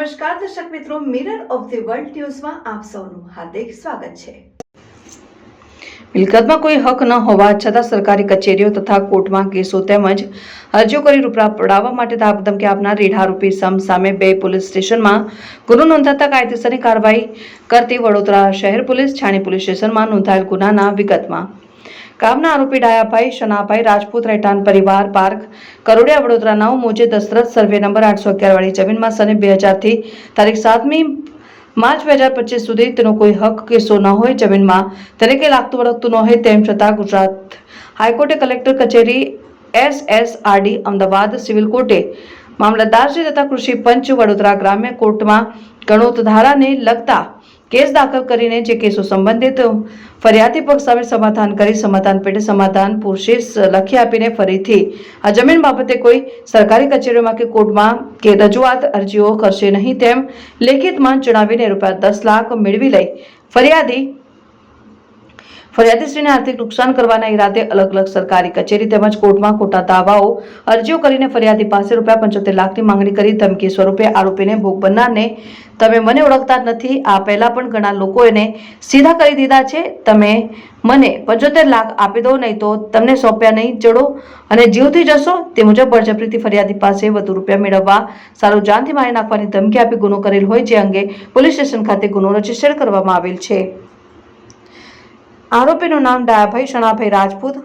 નમસ્કાર દર્શક મિત્રો, મિરર ઓફ ધી વર્લ્ડ ન્યૂઝમાં આપ સૌનું હાર્દિક સ્વાગત છે। મિલકતમાં કોઈ હક ન હોવા છતાં સરકારી કચેરીઓ તથા કોર્ટમાં કેસો તેમજ અરજીઓ કરી રૂપિયા પડાવવા માટે ધમકી આપનાર રીઢ આરોપી સામે 2 પોલીસ સ્ટેશનમાં ગુનો નોંધાતા કાયદેસરની કાર્યવાહી કરતી વડોદરા શહેર પોલીસ છાણી પોલીસ સ્ટેશનમાં નોંધાયેલ ગુનાના વિગતમાં કામના આરોપી ડાયાભાઈ શનાભાઈ રાજપૂત રહેઠાણ પરિવાર પાર્ક કરોડિયા વડોદરા 9 મોજે દશરથ સર્વે નંબર 811 વાળી જમીનમાં સને 2000 થી તારીખ 7મી માર્ચ 2025 સુધી તેનો કોઈ હક કેસો ન હોય, જમીનમાં તેને કે લાગતું વળગતું ન હોય, તેમ છતાં ગુજરાત હાઈકોર્ટે કલેક્ટર કચેરી SSRD અમદાવાદ સિવિલ કોર્ટે મામલતદારશ્રી તથા કૃષિ પંચ વડોદરા ગ્રામ્ય કોર્ટમાં ગણોત ધારાને લગતા કેસ દાખલ કરીને જે કેસો સંબંધિત ફરિયાદી પક્ષ સામે સમાધાન કરી સમાધાન પેટે સમાધાન પ્રોસેસ લખી આપીને ફરીથી આ જમીન બાબતે કોઈ સરકારી કચેરીઓમાં કે કોર્ટમાં કે રજૂઆત અરજીઓ કરશે નહીં, તેમ લેખિતમાં જણાવીને ₹10 લાખ મેળવી લઈ ફરિયાદીશ્રીને આર્થિક નુકસાન કરવાના ઈરાદે અલગ અલગ સરકારી કચેરી તેમજ કોર્ટમાં ખોટા દાવાઓ અરજીઓ કરીને ફરિયાદી પાસે ₹75 લાખની માંગણી કરી ધમકી સ્વરૂપે આરોપીને ભોગ બનનારને તમે મને ઓળખતા નથી, આ પહેલા પણ ઘણા લોકોને સીધા કરી દીધા છે, તમે મને 75 લાખ આપી દો, નહીં તો તમને સોંપ્યા નહીં જડો અને જીવથી જશો, તે મુજબ બળજબરીથી ફરિયાદી પાસે વધુ રૂપિયા મેળવવા સારું જાનથી મારી નાખવાની ધમકી આપી ગુનો કરેલ હોય, જે અંગે પોલીસ સ્ટેશન ખાતે ગુનો રજીસ્ટર કરવામાં આવેલ છે। આરોપીનું નામ ડાયાભાઈ શનાભાઈ રાજપૂત,